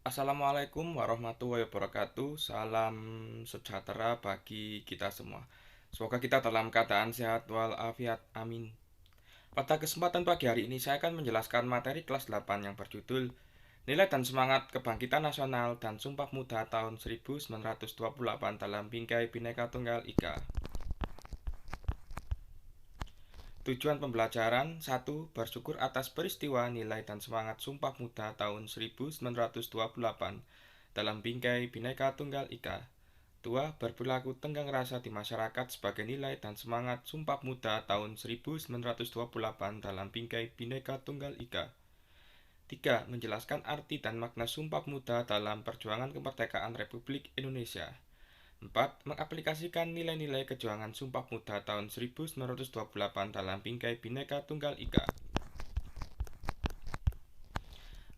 Assalamualaikum warahmatullahi wabarakatuh. Salam sejahtera bagi kita semua. Semoga kita dalam keadaan sehat walafiat. Amin. Pada kesempatan pagi hari ini saya akan menjelaskan materi kelas 8 yang berjudul Nilai dan Semangat Kebangkitan Nasional dan Sumpah Pemuda tahun 1928 dalam Bingkai Bhinneka Tunggal Ika. Tujuan pembelajaran 1. Bersyukur atas peristiwa nilai dan semangat Sumpah Pemuda tahun 1928 dalam Bingkai Bhinneka Tunggal Ika. 2. Berperilaku tenggang rasa di masyarakat sebagai nilai dan semangat Sumpah Pemuda tahun 1928 dalam Bingkai Bhinneka Tunggal Ika. 3. Menjelaskan arti dan makna Sumpah Pemuda dalam perjuangan kemerdekaan Republik Indonesia. 4. Mengaplikasikan nilai-nilai kejuangan Sumpah Pemuda tahun 1928 dalam Bingkai Bhinneka Tunggal Ika.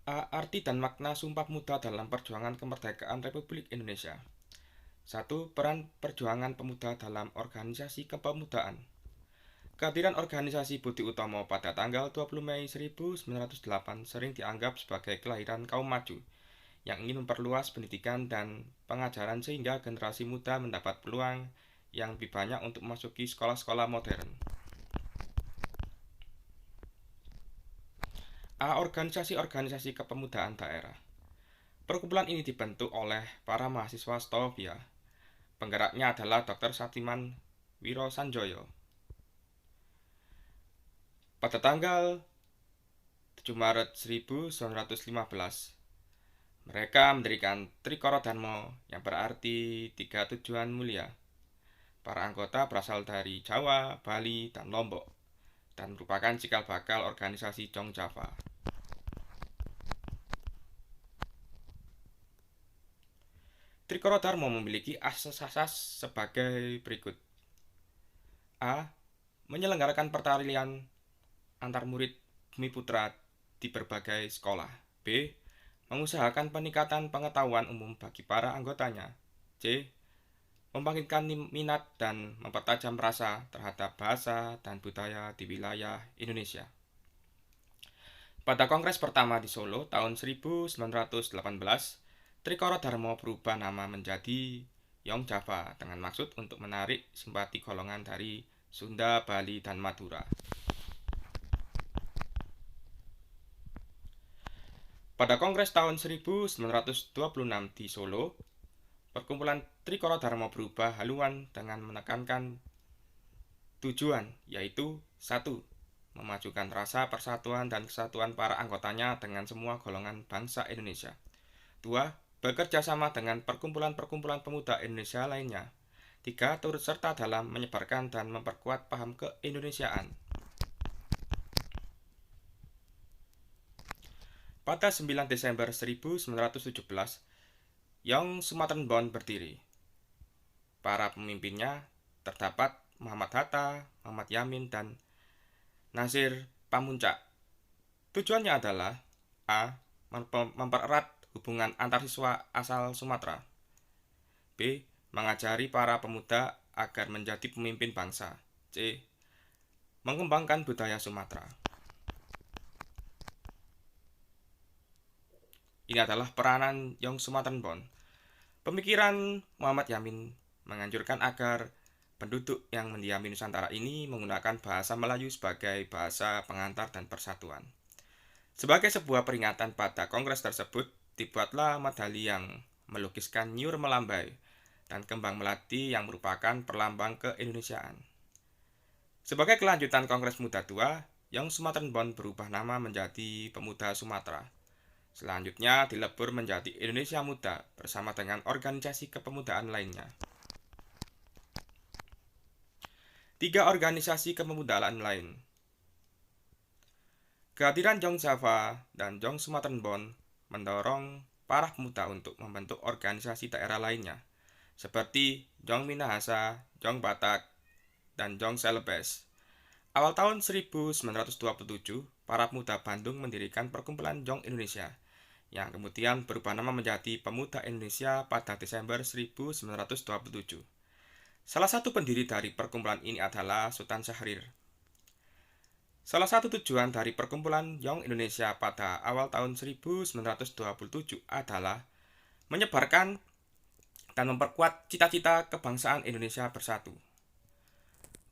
A. Arti dan makna Sumpah Pemuda dalam perjuangan kemerdekaan Republik Indonesia. 1. Peran perjuangan pemuda dalam organisasi kepemudaan. Kehadiran organisasi Budi Utomo pada tanggal 20 Mei 1908 sering dianggap sebagai kelahiran kaum maju yang ingin memperluas pendidikan dan pengajaran sehingga generasi muda mendapat peluang yang lebih banyak untuk memasuki sekolah-sekolah modern. A. Organisasi-organisasi kepemudaan daerah. Perkumpulan ini dibentuk oleh para mahasiswa Stovia. Penggeraknya adalah Dr. Satiman Wiro Sanjoyo. Pada tanggal 7 Maret 1915, mereka mendirikan Trikoro Dharma yang berarti tiga tujuan mulia. Para anggota berasal dari Jawa, Bali, dan Lombok, dan merupakan cikal bakal organisasi Jong Java. Trikoro Dharma memiliki asas-asas sebagai berikut. A. Menyelenggarakan pertalian antar murid Bumi Putra di berbagai sekolah. B. Mengusahakan peningkatan pengetahuan umum bagi para anggotanya. C. Membangkitkan minat dan mempertajam rasa terhadap bahasa dan budaya di wilayah Indonesia. Pada kongres pertama di Solo tahun 1918, Trikoro Dharma berubah nama menjadi Yong Java dengan maksud untuk menarik simpati golongan dari Sunda, Bali, dan Madura. Pada kongres tahun 1926 di Solo, perkumpulan Trikoro Dharma berubah haluan dengan menekankan tujuan, yaitu 1. Memajukan rasa persatuan dan kesatuan para anggotanya dengan semua golongan bangsa Indonesia. 2. Bekerja sama dengan perkumpulan-perkumpulan pemuda Indonesia lainnya. 3. Turut serta dalam menyebarkan dan memperkuat paham keindonesiaan. Pada 9 Desember 1917, Young Sumatran Bond berdiri. Para pemimpinnya terdapat Muhammad Hatta, Muhammad Yamin, dan Nasir Pamuncak. Tujuannya adalah A. Mempererat hubungan antar siswa asal Sumatera. B. Mengajari para pemuda agar menjadi pemimpin bangsa. C. Mengembangkan budaya Sumatera. Ini adalah peranan Young Sumatran Bond. Pemikiran Muhammad Yamin menganjurkan agar penduduk yang mendiami Nusantara ini menggunakan bahasa Melayu sebagai bahasa pengantar dan persatuan. Sebagai sebuah peringatan pada kongres tersebut, dibuatlah medali yang melukiskan nyur melambai dan kembang melati yang merupakan perlambang keindonesiaan. Sebagai kelanjutan Kongres Muda Tua, Young Sumatran Bond berubah nama menjadi Pemuda Sumatera. Selanjutnya dilebur menjadi Indonesia Muda bersama dengan organisasi kepemudaan lainnya. 3 organisasi kepemudaan lain. Kehadiran Jong Java dan Jong Sumatran Bond mendorong para pemuda untuk membentuk organisasi daerah lainnya, seperti Jong Minahasa, Jong Batak, dan Jong Celebes. Awal tahun 1927, para pemuda Bandung mendirikan Perkumpulan Jong Indonesia, yang kemudian berubah nama menjadi Pemuda Indonesia pada Desember 1927. Salah satu pendiri dari perkumpulan ini adalah Sultan Syahrir. Salah satu tujuan dari perkumpulan Young Indonesia pada awal tahun 1927 adalah menyebarkan dan memperkuat cita-cita kebangsaan Indonesia bersatu.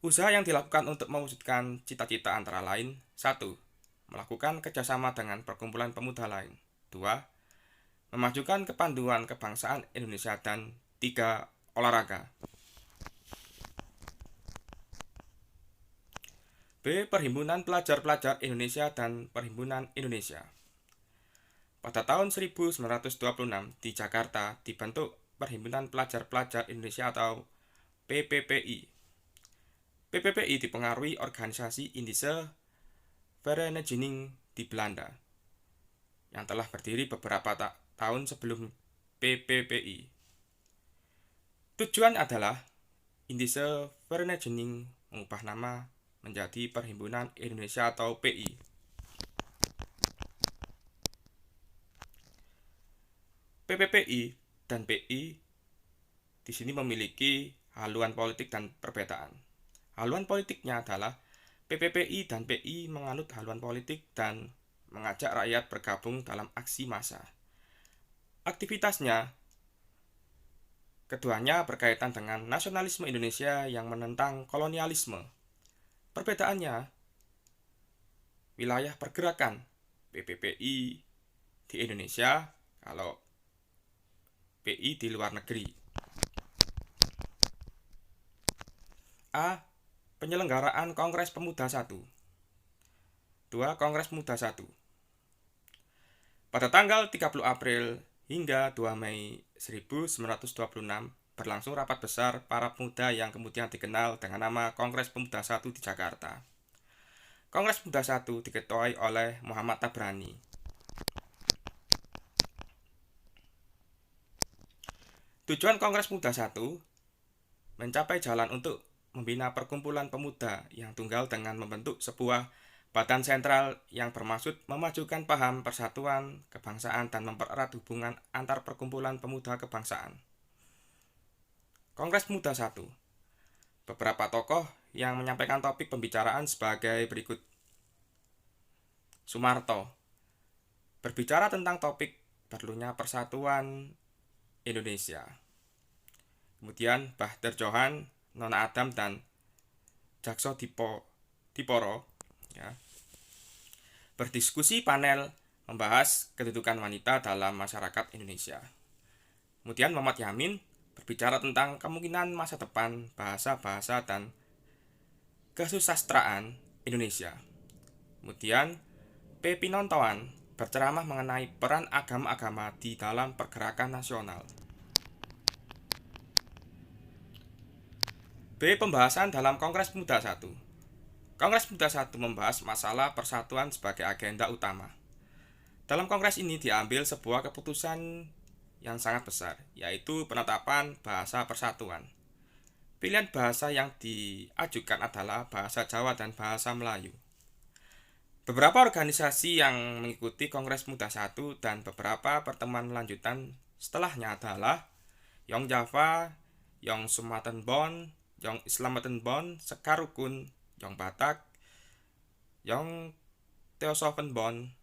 Usaha yang dilakukan untuk mewujudkan cita-cita antara lain: 1. Melakukan kerjasama dengan perkumpulan pemuda lain. 2. Memajukan kepanduan kebangsaan Indonesia. Dan 3. Olahraga. B. Perhimpunan Pelajar-Pelajar Indonesia dan Perhimpunan Indonesia. Pada tahun 1926 di Jakarta dibentuk Perhimpunan Pelajar-Pelajar Indonesia atau PPPI. PPPI dipengaruhi organisasi Indische Vereniging di Belanda yang telah berdiri beberapa tahun sebelum PPPI. Tujuan adalah Indische Vereniging mengubah nama menjadi Perhimpunan Indonesia atau PI. PPPI dan PI di sini memiliki haluan politik dan perbedaan. Haluan politiknya adalah PPPI dan PI menganut haluan politik dan mengajak rakyat bergabung dalam aksi massa. Aktivitasnya keduanya berkaitan dengan nasionalisme Indonesia yang menentang kolonialisme. Perbedaannya, wilayah pergerakan PPPI di Indonesia, kalau PI di luar negeri. A. Penyelenggaraan Kongres Pemuda 1. 2. Kongres Pemuda 1. Pada tanggal 30 April hingga 2 Mei 1926 berlangsung rapat besar para pemuda yang kemudian dikenal dengan nama Kongres Pemuda 1 di Jakarta. Kongres Pemuda 1 diketuai oleh Muhammad Tabrani. Tujuan Kongres Pemuda 1 mencapai jalan untuk membina perkumpulan pemuda yang tunggal dengan membentuk sebuah badan sentral yang bermaksud memajukan paham persatuan kebangsaan dan mempererat hubungan antar perkumpulan pemuda kebangsaan. Kongres Pemuda 1. Beberapa tokoh yang menyampaikan topik pembicaraan sebagai berikut. Soemarto berbicara tentang topik perlunya persatuan Indonesia. Kemudian Bahter Johan, Nona Adam, dan Jakso Diporo ya, berdiskusi panel membahas kedudukan wanita dalam masyarakat Indonesia. Kemudian Muhammad Yamin berbicara tentang kemungkinan masa depan bahasa-bahasa dan kesusastraan Indonesia. Kemudian P. Pinontoan berceramah mengenai peran agama-agama di dalam pergerakan nasional. B. Pembahasan dalam Kongres Pemuda 1. Kongres Pemuda 1 membahas masalah persatuan sebagai agenda utama. Dalam kongres ini diambil sebuah keputusan yang sangat besar, yaitu penetapan bahasa persatuan. Pilihan bahasa yang diajukan adalah bahasa Jawa dan bahasa Melayu. Beberapa organisasi yang mengikuti Kongres Pemuda 1 dan beberapa pertemuan lanjutan setelahnya adalah Young Java, Young Sumattenbond, Young Islamattenbond, Sekarukun, Young Batak, Young Teosovenbond,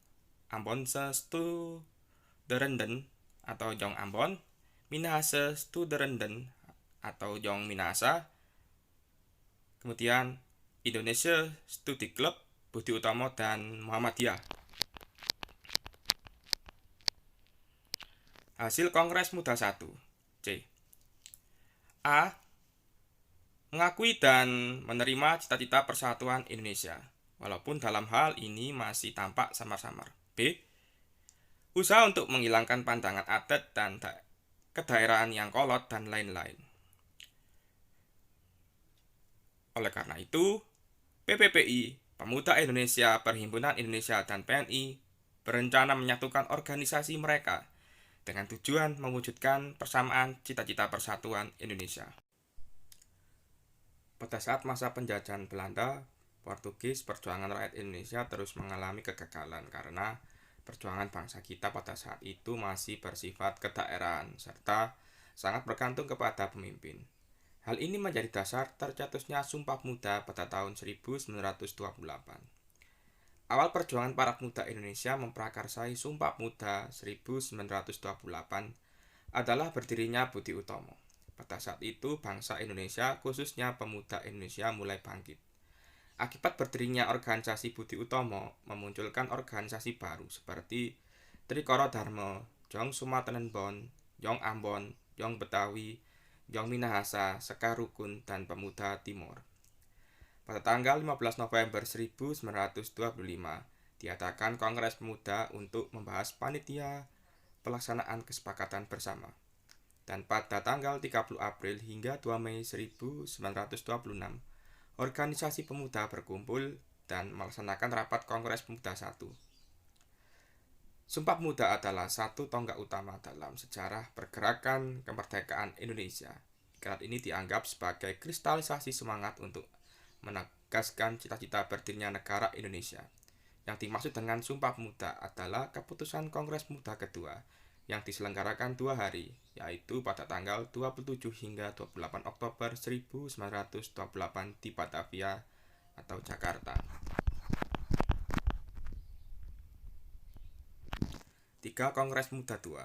Ambonse Studerenden atau Young Ambon, Minahase Studerenden atau Young Minahasa, kemudian Indonesia Studi Club, Budi Utomo, dan Muhammadiyah. Hasil Kongres Muda 1. C. A. Mengakui dan menerima cita-cita persatuan Indonesia, walaupun dalam hal ini masih tampak samar-samar. B. Usaha untuk menghilangkan pandangan adat dan kedaerahan yang kolot dan lain-lain. Oleh karena itu, PPPI, Pemuda Indonesia, Perhimpunan Indonesia, dan PNI berencana menyatukan organisasi mereka dengan tujuan mewujudkan persamaan cita-cita persatuan Indonesia. Pada saat masa penjajahan Belanda, Portugis, perjuangan rakyat Indonesia terus mengalami kegagalan karena perjuangan bangsa kita pada saat itu masih bersifat kedaerahan serta sangat bergantung kepada pemimpin. Hal ini menjadi dasar tercetusnya Sumpah Pemuda pada tahun 1928. Awal perjuangan para pemuda Indonesia memprakarsai Sumpah Pemuda 1928 adalah berdirinya Budi Utomo. Pada saat itu, bangsa Indonesia, khususnya pemuda Indonesia, mulai bangkit. Akibat berdirinya organisasi Budi Utomo, memunculkan organisasi baru seperti Trikoro Dharma, Jong Sumatenenbon, Jong Ambon, Jong Betawi, Jong Minahasa, Sekar Rukun, dan Pemuda Timur. Pada tanggal 15 November 1925, diadakan Kongres Pemuda untuk membahas panitia pelaksanaan kesepakatan bersama. Dan pada tanggal 30 April hingga 2 Mei 1926, organisasi pemuda berkumpul dan melaksanakan rapat Kongres Pemuda 1. Sumpah Pemuda adalah satu tonggak utama dalam sejarah pergerakan kemerdekaan Indonesia. Ikrar ini dianggap sebagai kristalisasi semangat untuk menegaskan cita-cita berdirinya negara Indonesia. Yang dimaksud dengan Sumpah Pemuda adalah keputusan Kongres Pemuda kedua yang diselenggarakan 2 hari, yaitu pada tanggal 27 hingga 28 Oktober 1928 di Batavia atau Jakarta. 3 Kongres Pemuda II.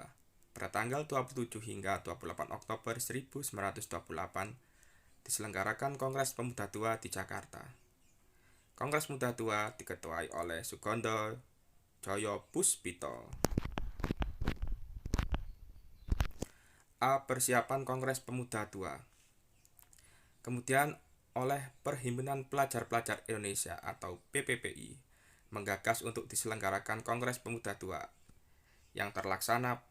Pada tanggal 27 hingga 28 Oktober 1928 diselenggarakan Kongres Pemuda II di Jakarta. Kongres Pemuda II diketuai oleh Sugondo Joyopuspito. A. Persiapan Kongres Pemuda II. Kemudian oleh Perhimpunan Pelajar-Pelajar Indonesia atau PPPI menggagas untuk diselenggarakan Kongres Pemuda II yang terlaksana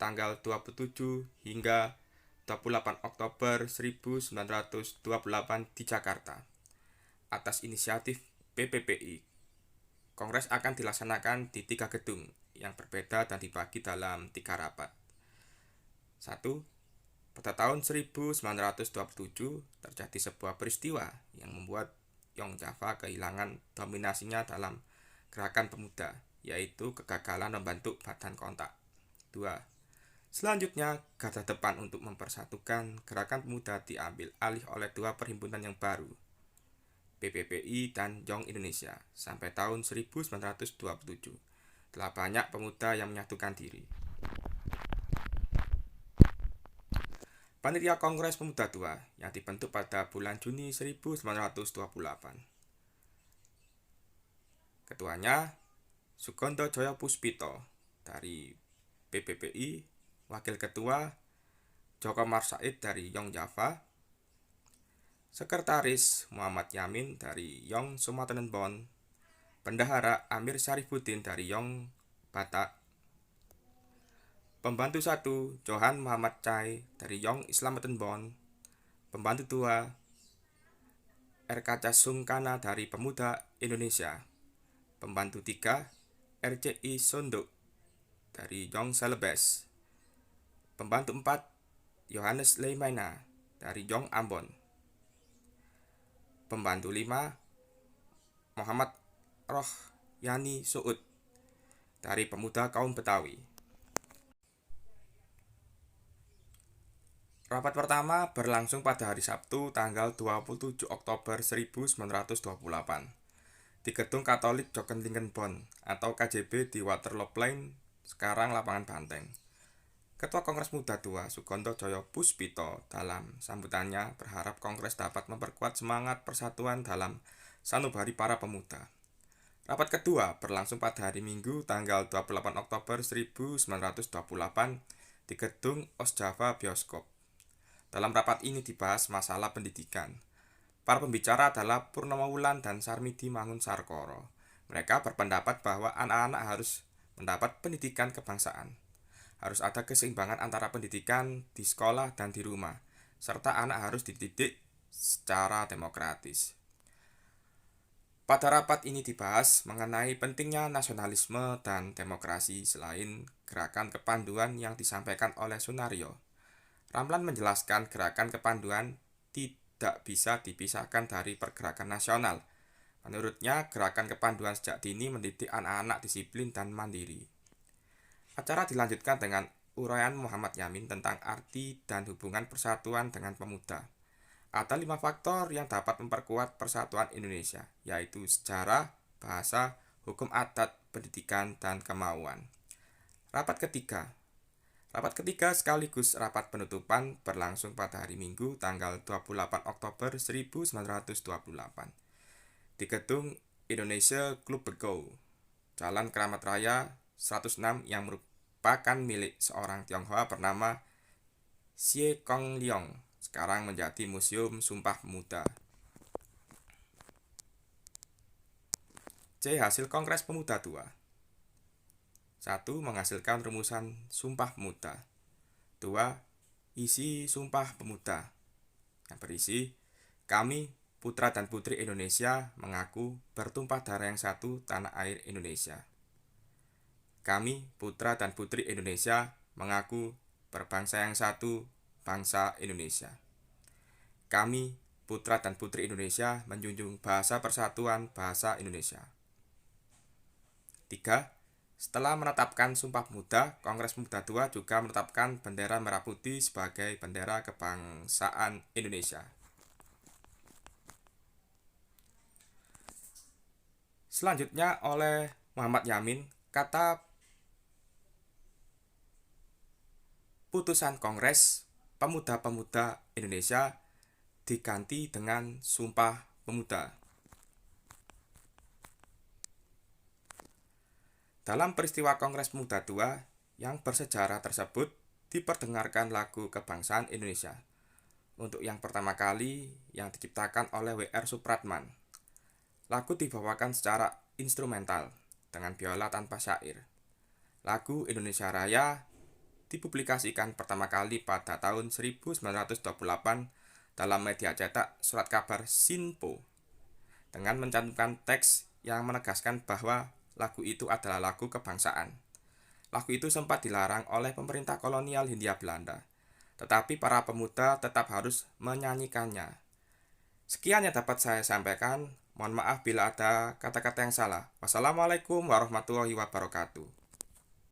tanggal 27 hingga 28 Oktober 1928 di Jakarta. Atas inisiatif PPPI, Kongres akan dilaksanakan di 3 gedung yang berbeda dan dibagi dalam 3 rapat. 1. Pada tahun 1927 terjadi sebuah peristiwa yang membuat Yong Java kehilangan dominasinya dalam gerakan pemuda, yaitu kegagalan membentuk badan kontak. 2. Selanjutnya, garda depan untuk mempersatukan gerakan pemuda diambil alih oleh 2 perhimpunan yang baru, PPPI dan Jong Indonesia. Sampai tahun 1927, telah banyak pemuda yang menyatukan diri. Panitia Kongres Pemuda II yang dibentuk pada bulan Juni 1928. Ketuanya Sugondo Joyopuspito dari PPPI, Wakil Ketua Joko Marsaid dari Yong Java, Sekretaris Muhammad Yamin dari Yong Sumatenenbon, Bendahara Amir Syarifuddin dari Yong Batak, Pembantu 1 Johan Muhammad Chai dari Yong Islametenbon, Pembantu 2 RKC Sungkana dari Pemuda Indonesia, Pembantu 3 RCI Sondok dari Yong Celebes, Pembantu 4 Yohanes Leimaina dari Yong Ambon, Pembantu 5 Muhammad Rohyani Suud dari Pemuda Kaum Betawi. Rapat pertama berlangsung pada hari Sabtu tanggal 27 Oktober 1928 di Gedung Katolik Jokentlingenbon atau KJB di Waterloo Plain, sekarang Lapangan Banteng. Ketua Kongres Muda II, Sugondo Joyopuspito, dalam sambutannya berharap Kongres dapat memperkuat semangat persatuan dalam sanubari para pemuda. Rapat kedua berlangsung pada hari Minggu tanggal 28 Oktober 1928 di Gedung Osjava Bioskop. Dalam rapat ini dibahas masalah pendidikan. Para pembicara adalah Purnama Wulan dan Sarmidi Mangun Sarkoro. Mereka berpendapat bahwa anak-anak harus mendapat pendidikan kebangsaan. Harus ada keseimbangan antara pendidikan di sekolah dan di rumah, serta anak harus dididik secara demokratis. Pada rapat ini dibahas mengenai pentingnya nasionalisme dan demokrasi selain gerakan kepanduan yang disampaikan oleh Sunario. Ramlan menjelaskan gerakan kepanduan tidak bisa dipisahkan dari pergerakan nasional. Menurutnya, gerakan kepanduan sejak dini mendidik anak-anak disiplin dan mandiri. Acara dilanjutkan dengan uraian Muhammad Yamin tentang arti dan hubungan persatuan dengan pemuda. Ada 5 faktor yang dapat memperkuat persatuan Indonesia, yaitu sejarah, bahasa, hukum adat, pendidikan, dan kemauan. Rapat ketiga. Rapat ketiga sekaligus rapat penutupan berlangsung pada hari Minggu tanggal 28 Oktober 1928 di Gedung Indonesia Club Bego, Jalan Keramat Raya 106 yang merupakan milik seorang Tionghoa bernama Xie Kong Leong, sekarang menjadi Museum Sumpah Pemuda. C. Hasil Kongres Pemuda II. 1. Menghasilkan rumusan Sumpah Pemuda. 2. Isi Sumpah Pemuda yang berisi, kami, putra dan putri Indonesia, mengaku bertumpah darah yang satu tanah air Indonesia. Kami, putra dan putri Indonesia, mengaku berbangsa yang satu, bangsa Indonesia. Kami, putra dan putri Indonesia, menjunjung bahasa persatuan bahasa Indonesia. 3. Setelah menetapkan Sumpah Pemuda, Kongres Pemuda II juga menetapkan bendera merah putih sebagai bendera kebangsaan Indonesia. Selanjutnya oleh Muhammad Yamin, kata putusan Kongres Pemuda-Pemuda Indonesia diganti dengan Sumpah Pemuda. Dalam peristiwa Kongres Pemuda II yang bersejarah tersebut diperdengarkan lagu kebangsaan Indonesia untuk yang pertama kali yang diciptakan oleh W.R. Supratman. Lagu dibawakan secara instrumental dengan biola tanpa syair. Lagu Indonesia Raya dipublikasikan pertama kali pada tahun 1928 dalam media cetak Surat Kabar Sinpo dengan mencantumkan teks yang menegaskan bahwa lagu itu adalah lagu kebangsaan. Lagu itu sempat dilarang oleh pemerintah kolonial Hindia Belanda, tetapi para pemuda tetap harus menyanyikannya. Sekian yang dapat saya sampaikan. Mohon maaf bila ada kata-kata yang salah. Wassalamualaikum warahmatullahi wabarakatuh.